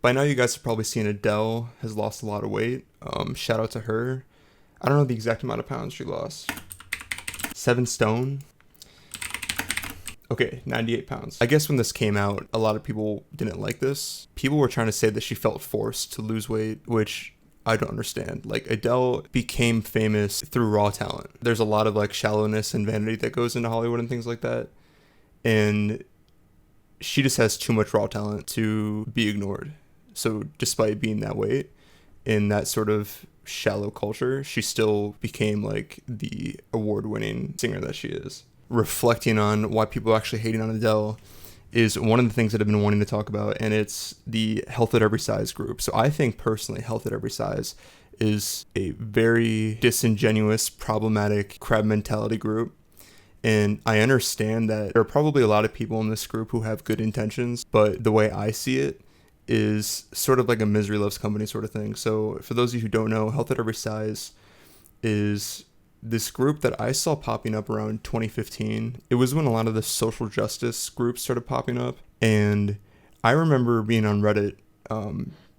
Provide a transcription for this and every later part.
By now you guys have probably seen Adele has lost a lot of weight. Shout out to her. I don't know the exact amount of pounds she lost. 7 stone. Okay, 98 pounds. I guess when this came out, a lot of people didn't like this. People were trying to say that she felt forced to lose weight, which I don't understand. Like, Adele became famous through raw talent. There's a lot of like shallowness and vanity that goes into Hollywood and things like that. And she just has too much raw talent to be ignored. So despite being that weight in that sort of shallow culture, she still became like the award-winning singer that she is. Reflecting on why people are actually hating on Adele is one of the things that I've been wanting to talk about, and it's the Health at Every Size group. So I think personally Health at Every Size is a very disingenuous, problematic crab mentality group. And I understand that there are probably a lot of people in this group who have good intentions, but the way I see it is sort of like a misery loves company sort of thing. So for those of you who don't know, Health at Every Size is this group that I saw popping up around 2015. It was when a lot of the social justice groups started popping up. And I remember being on Reddit.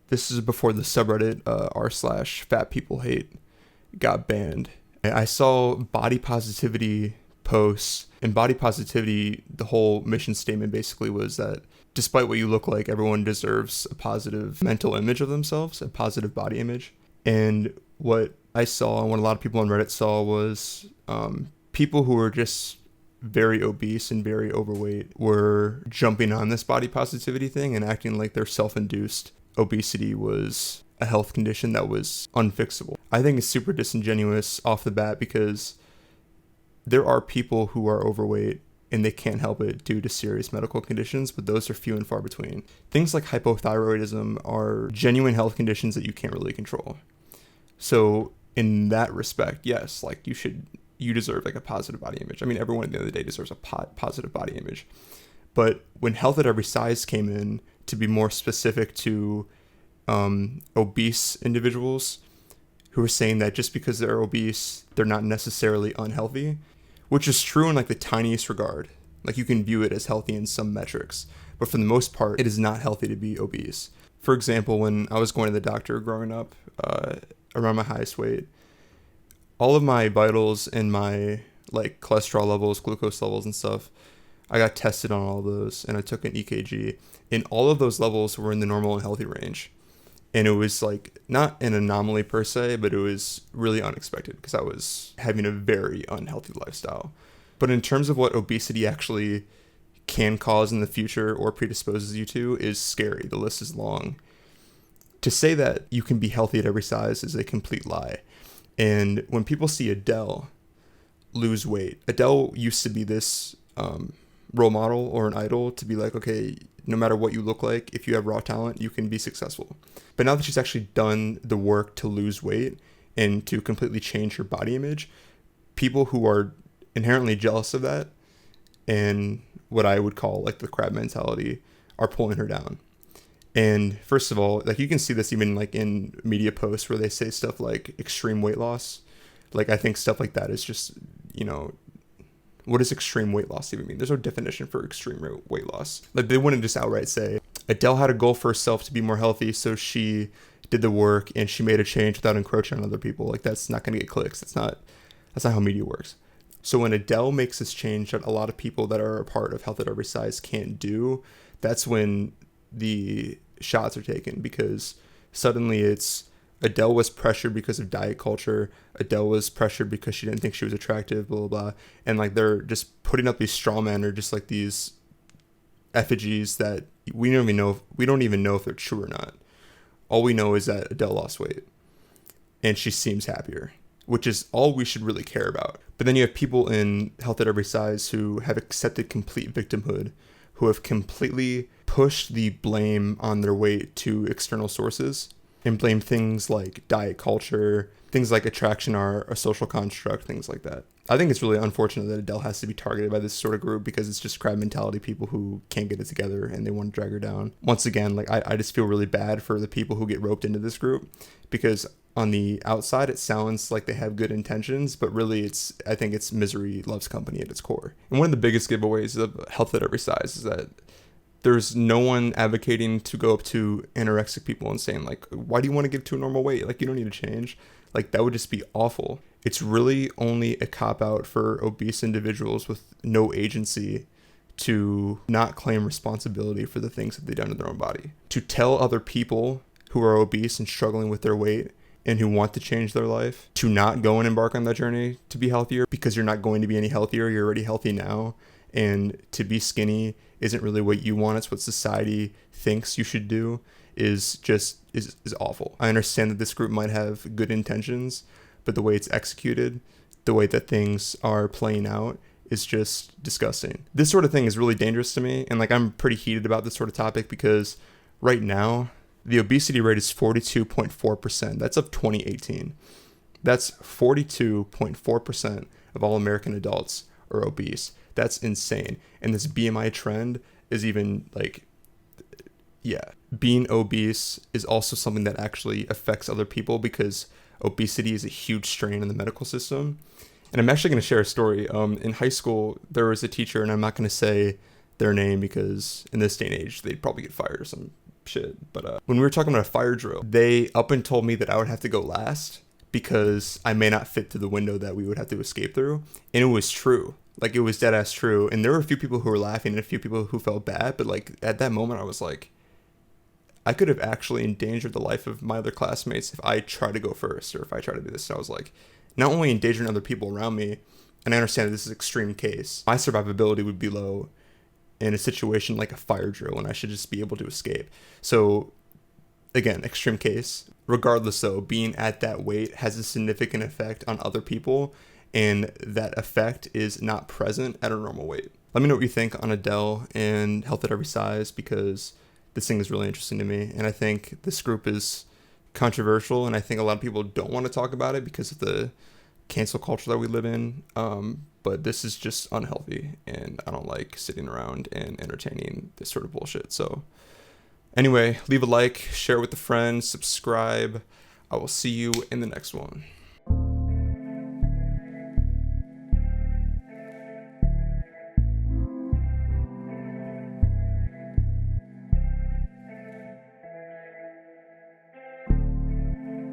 This is before the subreddit r/fat people hate got banned. I saw body positivity posts, and body positivity, the whole mission statement basically was that despite what you look like, everyone deserves a positive mental image of themselves, a positive body image. And what I saw, and what a lot of people on Reddit saw, was people who were just very obese and very overweight were jumping on this body positivity thing and acting like their self-induced obesity was a health condition that was unfixable. I think it's super disingenuous off the bat because there are people who are overweight and they can't help it due to serious medical conditions, but those are few and far between. Things like hypothyroidism are genuine health conditions that you can't really control. So in that respect, yes, like you deserve like a positive body image. I mean, everyone at the end of the day deserves a positive body image. But when Health at Every Size came in to be more specific to obese individuals who are saying that just because they're obese, they're not necessarily unhealthy, which is true in like the tiniest regard. Like you can view it as healthy in some metrics, but for the most part, it is not healthy to be obese. For example, when I was going to the doctor growing up, around my highest weight, all of my vitals and my like cholesterol levels, glucose levels and stuff, I got tested on all of those and I took an EKG, and all of those levels were in the normal and healthy range. And it was like not an anomaly per se, but it was really unexpected because I was having a very unhealthy lifestyle. But in terms of what obesity actually can cause in the future or predisposes you to is scary. The list is long. To say that you can be healthy at every size is a complete lie. And when people see Adele lose weight, Adele used to be this role model or an idol to be like, okay, no matter what you look like, if you have raw talent, you can be successful. But now that she's actually done the work to lose weight and to completely change her body image, people who are inherently jealous of that and what I would call like the crab mentality are pulling her down. And first of all, like you can see this even like in media posts where they say stuff like extreme weight loss. Like I think stuff like that is just, you know, what does extreme weight loss even mean? There's no definition for extreme weight loss. Like they wouldn't just outright say Adele had a goal for herself to be more healthy, so she did the work and she made a change without encroaching on other people. Like that's not going to get clicks. That's not how media works. So when Adele makes this change that a lot of people that are a part of Health at Every Size can't do, that's when the shots are taken, because suddenly it's Adele was pressured because of diet culture. Adele was pressured because she didn't think she was attractive, blah, blah, blah. And like they're just putting up these straw men or just like these effigies that we don't even know if they're true or not. All we know is that Adele lost weight and she seems happier, which is all we should really care about. But then you have people in Health at Every Size who have accepted complete victimhood, who have completely pushed the blame on their weight to external sources and blame things like diet culture, things like attraction are a social construct, things like that. I think it's really unfortunate that Adele has to be targeted by this sort of group because it's just crab mentality people who can't get it together and they want to drag her down. Once again, like I just feel really bad for the people who get roped into this group, because on the outside it sounds like they have good intentions, but really I think it's misery loves company at its core. And one of the biggest giveaways of Health at Every Size is that There's no one advocating to go up to anorexic people and saying like, why do you want to get to a normal weight? Like, you don't need to change. Like, that would just be awful. It's really only a cop-out for obese individuals with no agency to not claim responsibility for the things that they've done to their own body. To tell other people who are obese and struggling with their weight and who want to change their life to not go and embark on that journey to be healthier, because you're not going to be any healthier. You're already healthy now. And to be skinny isn't really what you want. It's what society thinks you should do, is awful. I understand that this group might have good intentions, but the way it's executed, the way that things are playing out, is just disgusting. This sort of thing is really dangerous to me. And like, I'm pretty heated about this sort of topic because right now the obesity rate is 42.4%. That's of 2018. That's 42.4% of all American adults are obese. That's insane. And this BMI trend is even like, yeah, being obese is also something that actually affects other people, because obesity is a huge strain in the medical system. And I'm actually going to share a story. In high school, there was a teacher, and I'm not going to say their name because in this day and age, they'd probably get fired or some shit. But when we were talking about a fire drill, they up and told me that I would have to go last because I may not fit through the window that we would have to escape through. And it was true. Like, it was dead ass true. And there were a few people who were laughing and a few people who felt bad. But like, at that moment, I was like, I could have actually endangered the life of my other classmates if I try to go first, or if I try to do this. So I was like, not only endangering other people around me, and I understand that this is an extreme case, my survivability would be low in a situation like a fire drill, and I should just be able to escape. So again, extreme case. Regardless though, being at that weight has a significant effect on other people, and that effect is not present at a normal weight. Let me know what you think on Adele and health at every size, because this thing is really interesting to me. And I think this group is controversial, and I think a lot of people don't want to talk about it because of the cancel culture that we live in. But this is just unhealthy, and I don't like sitting around and entertaining this sort of bullshit. So anyway, leave a like, share it with a friend, subscribe. I will see you in the next one.